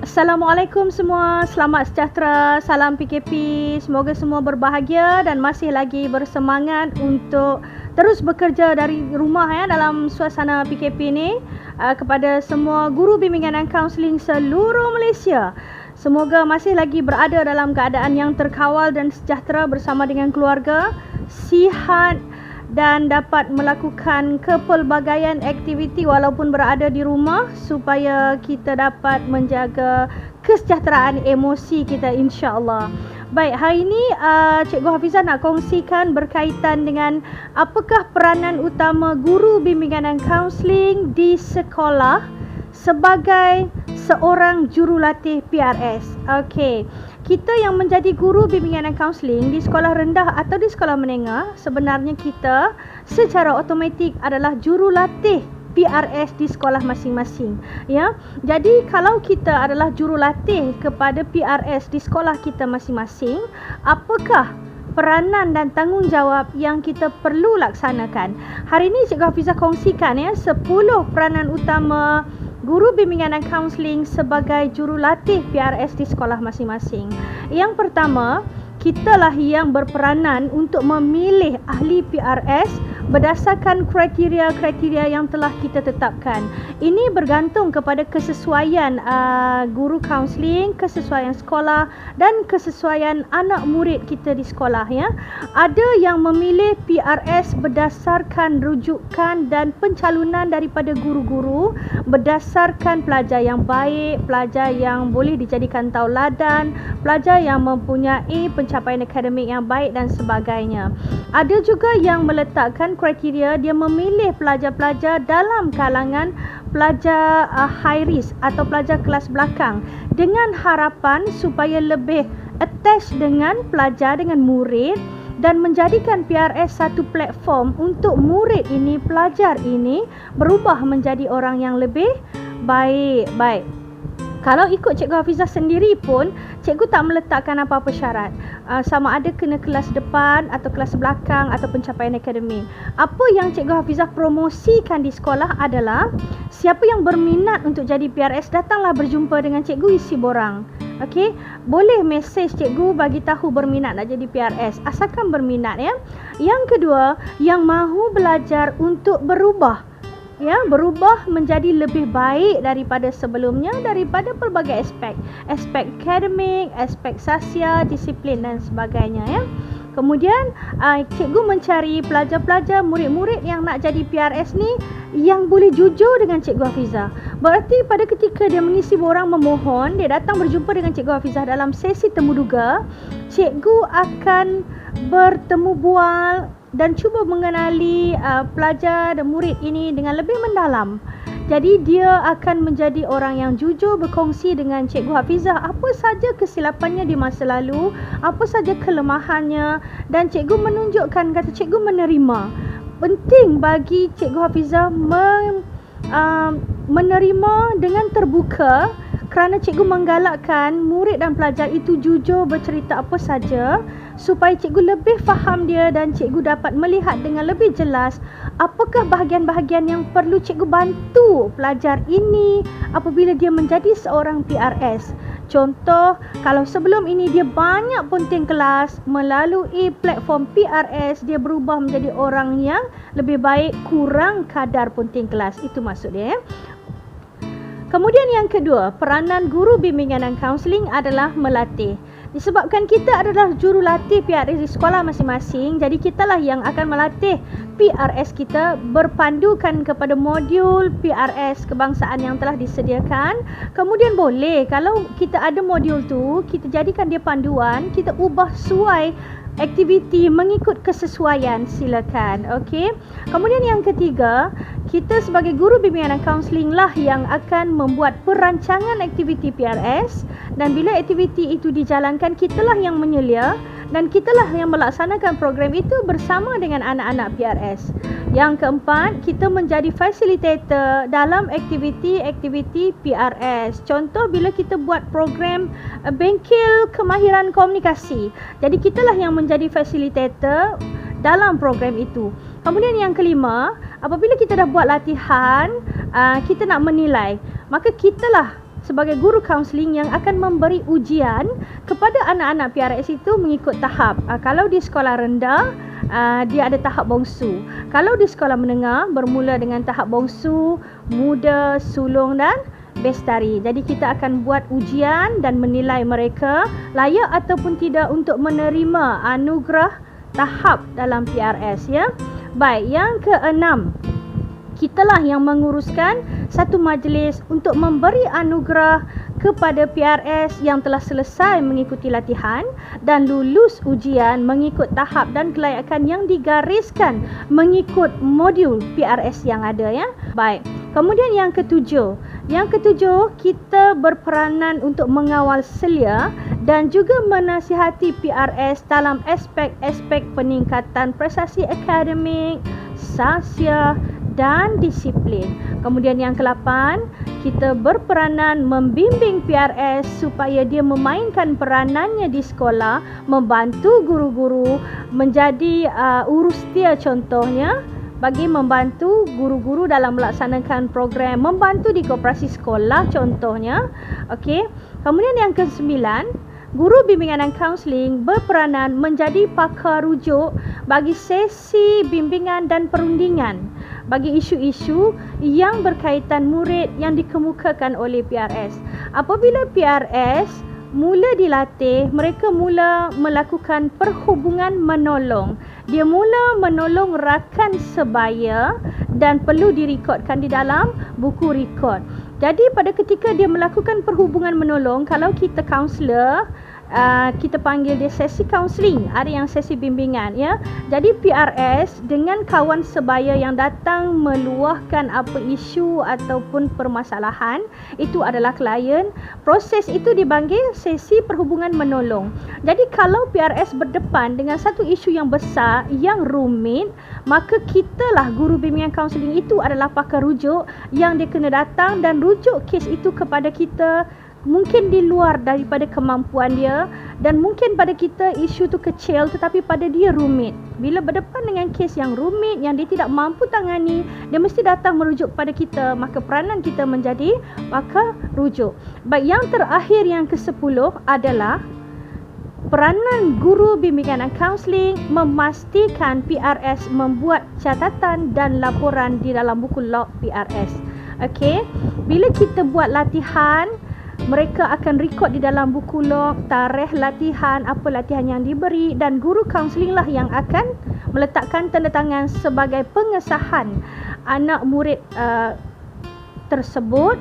Assalamualaikum semua, selamat sejahtera, salam PKP, semoga semua berbahagia dan masih lagi bersemangat untuk terus bekerja dari rumah dalam suasana PKP ni. Kepada semua guru bimbingan dan kaunseling seluruh Malaysia, semoga masih lagi berada dalam keadaan yang terkawal dan sejahtera bersama dengan keluarga, sihat dan dapat melakukan kepelbagaian aktiviti walaupun berada di rumah supaya kita dapat menjaga kesejahteraan emosi kita, insya-Allah. Baik, hari ini Cikgu Hafizah nak kongsikan berkaitan dengan apakah peranan utama guru bimbingan dan kaunseling di sekolah sebagai seorang jurulatih PRS. Okey. Kita yang menjadi guru bimbingan dan kaunseling di sekolah rendah atau di sekolah menengah, sebenarnya kita secara automatik adalah jurulatih PRS di sekolah masing-masing, ya. Jadi kalau kita adalah jurulatih kepada PRS di sekolah kita masing-masing, apakah peranan dan tanggungjawab yang kita perlu laksanakan? Hari ini Cikgu Hafizah kongsikan 10 peranan utama guru bimbingan dan kaunseling sebagai jurulatih PRS di sekolah masing-masing. Yang pertama, kitalah yang berperanan untuk memilih ahli PRS berdasarkan kriteria-kriteria yang telah kita tetapkan. Ini bergantung kepada kesesuaian guru kaunseling, kesesuaian sekolah dan kesesuaian anak murid kita di sekolah, ya. Ada yang memilih PRS berdasarkan rujukan dan pencalonan daripada guru-guru berdasarkan pelajar yang baik, pelajar yang boleh dijadikan tauladan, pelajar yang mempunyai pencapaian akademik yang baik dan sebagainya. Ada juga yang meletakkan kriteria dia memilih pelajar-pelajar dalam kalangan pelajar high risk atau pelajar kelas belakang dengan harapan supaya lebih attach dengan pelajar, dengan murid dan menjadikan PRS satu platform untuk murid ini, pelajar ini berubah menjadi orang yang lebih baik. Kalau ikut Cikgu Hafizah sendiri pun, cikgu tak meletakkan apa-apa syarat. Sama ada kena kelas depan atau kelas belakang atau pencapaian akademik. Apa yang Cikgu Hafizah promosikan di sekolah adalah siapa yang berminat untuk jadi PRS, datanglah berjumpa dengan cikgu, isi borang. Okey, boleh mesej cikgu bagi tahu berminat nak jadi PRS, asalkan berminat, ya. Yang kedua, yang mahu belajar untuk berubah, ya, berubah menjadi lebih baik daripada sebelumnya, daripada pelbagai aspek akademik, aspek sosial, disiplin dan sebagainya, ya. Kemudian cikgu mencari pelajar-pelajar, murid-murid yang nak jadi PRS ni yang boleh jujur dengan Cikgu Hafizah. Berarti pada ketika dia mengisi borang memohon, dia datang berjumpa dengan Cikgu Hafizah dalam sesi temuduga, cikgu akan bertemu bual dan cuba mengenali pelajar dan murid ini dengan lebih mendalam. Jadi dia akan menjadi orang yang jujur berkongsi dengan Cikgu Hafizah apa saja kesilapannya di masa lalu, apa saja kelemahannya, dan cikgu menunjukkan, kata cikgu menerima. Penting bagi Cikgu Hafizah menerima dengan terbuka kerana cikgu menggalakkan murid dan pelajar itu jujur bercerita apa saja supaya cikgu lebih faham dia dan cikgu dapat melihat dengan lebih jelas apakah bahagian-bahagian yang perlu cikgu bantu pelajar ini apabila dia menjadi seorang PRS. Contoh, kalau sebelum ini dia banyak punting kelas, melalui platform PRS dia berubah menjadi orang yang lebih baik, kurang kadar punting kelas. Itu maksud dia, ya. Kemudian yang kedua, peranan guru bimbingan dan kaunseling adalah melatih. Disebabkan kita adalah jurulatih PRS di sekolah masing-masing, jadi kitalah yang akan melatih PRS kita berpandukan kepada modul PRS kebangsaan yang telah disediakan. Kemudian boleh, kalau kita ada modul tu, kita jadikan dia panduan, kita ubah sesuai aktiviti mengikut kesesuaian, silakan. Okey. Kemudian yang ketiga, kita sebagai guru bimbingan dan kaunseling lah yang akan membuat perancangan aktiviti PRS, dan bila aktiviti itu dijalankan, kitalah yang menyelia dan kitalah yang melaksanakan program itu bersama dengan anak-anak PRS. Yang keempat, kita menjadi fasilitator dalam aktiviti-aktiviti PRS. Contoh, bila kita buat program bengkel kemahiran komunikasi, jadi kitalah yang menjadi fasilitator dalam program itu. Kemudian yang kelima, apabila kita dah buat latihan, kita nak menilai, maka kitalah sebagai guru kaunseling yang akan memberi ujian kepada anak-anak PRS itu mengikut tahap. Kalau di sekolah rendah, dia ada tahap bongsu. Kalau di sekolah menengah, bermula dengan tahap bongsu, muda, sulung dan bestari. Jadi kita akan buat ujian dan menilai mereka layak ataupun tidak untuk menerima anugerah tahap dalam PRS, ya. Baik, yang keenam, kitalah yang menguruskan satu majlis untuk memberi anugerah kepada PRS yang telah selesai mengikuti latihan dan lulus ujian mengikut tahap dan kelayakan yang digariskan mengikut modul PRS yang ada, ya. Baik. Kemudian yang ketujuh. Yang ketujuh, kita berperanan untuk mengawal selia dan juga menasihati PRS dalam aspek-aspek peningkatan prestasi akademik, sosial dan disiplin. Kemudian yang ke-8, kita berperanan membimbing PRS supaya dia memainkan peranannya di sekolah, membantu guru-guru menjadi urus dia contohnya, bagi membantu guru-guru dalam melaksanakan program, membantu di koperasi sekolah contohnya. Okey. Kemudian yang ke-9, guru bimbingan dan kaunseling berperanan menjadi pakar rujuk bagi sesi bimbingan dan perundingan bagi isu-isu yang berkaitan murid yang dikemukakan oleh PRS. Apabila PRS mula dilatih, mereka mula melakukan perhubungan menolong. Dia mula menolong rakan sebaya dan perlu direkodkan di dalam buku rekod. Jadi pada ketika dia melakukan perhubungan menolong, kalau kita kaunselor, kita panggil dia sesi kaunseling, ada yang sesi bimbingan, ya. Jadi PRS dengan kawan sebaya yang datang meluahkan apa isu ataupun permasalahan, itu adalah klien. Proses itu dipanggil sesi perhubungan menolong. Jadi kalau PRS berdepan dengan satu isu yang besar, yang rumit, maka kitalah guru bimbingan kaunseling itu adalah pakar rujuk yang dia kena datang dan rujuk kes itu kepada kita. Mungkin di luar daripada kemampuan dia, dan mungkin pada kita isu tu kecil tetapi pada dia rumit. Bila berdepan dengan kes yang rumit yang dia tidak mampu tangani, dia mesti datang merujuk pada kita, maka peranan kita menjadi pakar rujuk. Baik, yang terakhir yang ke-10 adalah peranan guru bimbingan dan kaunseling memastikan PRS membuat catatan dan laporan di dalam buku log PRS. Okey, bila kita buat latihan, mereka akan rekod di dalam buku log tarikh latihan, apa latihan yang diberi, dan guru kaunseling lah yang akan meletakkan tanda tangan sebagai pengesahan anak murid tersebut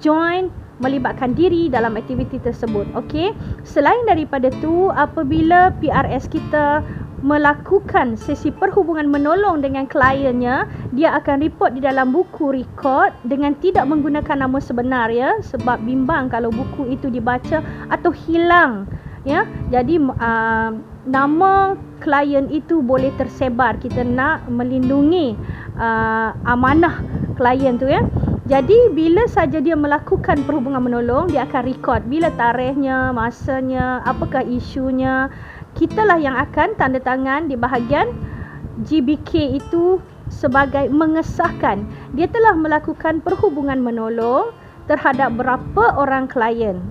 join melibatkan diri dalam aktiviti tersebut. Okey, selain daripada tu, apabila PRS kita melakukan sesi perhubungan menolong dengan kliennya, dia akan report di dalam buku rekod dengan tidak menggunakan nama sebenar, ya, sebab bimbang kalau buku itu dibaca atau hilang, ya. Jadi nama klien itu boleh tersebar. Kita nak melindungi amanah klien tu, ya. Jadi bila saja dia melakukan perhubungan menolong, dia akan rekod bila tarikhnya, masanya, apakah isunya. Kitalah yang akan tanda tangan di bahagian GBK itu sebagai mengesahkan dia telah melakukan perhubungan menolong terhadap berapa orang klien.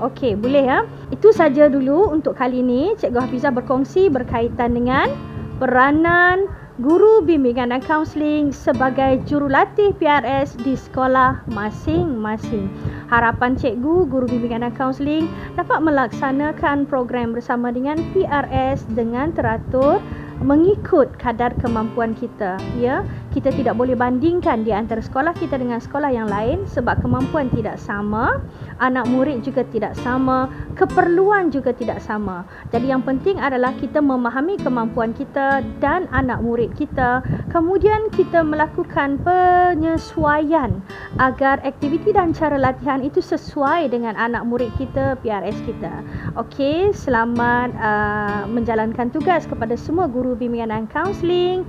Okey, boleh, ya. Itu saja dulu untuk kali ini. Cikgu Hafizah berkongsi berkaitan dengan peranan guru bimbingan dan kaunseling sebagai jurulatih PRS di sekolah masing-masing. Harapan cikgu, guru bimbingan dan kaunseling dapat melaksanakan program bersama dengan PRS dengan teratur mengikut kadar kemampuan kita, ya. Kita tidak boleh bandingkan di antara sekolah kita dengan sekolah yang lain sebab kemampuan tidak sama, anak murid juga tidak sama, keperluan juga tidak sama. Jadi yang penting adalah kita memahami kemampuan kita dan anak murid kita, kemudian kita melakukan penyesuaian agar aktiviti dan cara latihan itu sesuai dengan anak murid kita, PRS kita. Okey, selamat menjalankan tugas kepada semua guru bimbingan dan kaunseling.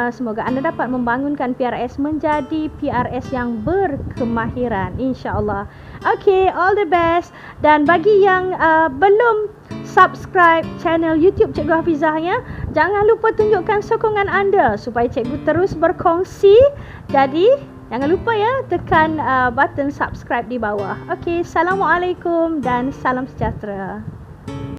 Semoga anda dapat membangunkan PRS menjadi PRS yang berkemahiran, insya-Allah. Okey, all the best. Dan bagi yang belum subscribe channel YouTube Cikgu Hafizah, ya, jangan lupa tunjukkan sokongan anda supaya cikgu terus berkongsi. Jadi Jangan lupa ya tekan button subscribe di bawah. Okey, Assalamualaikum dan salam sejahtera.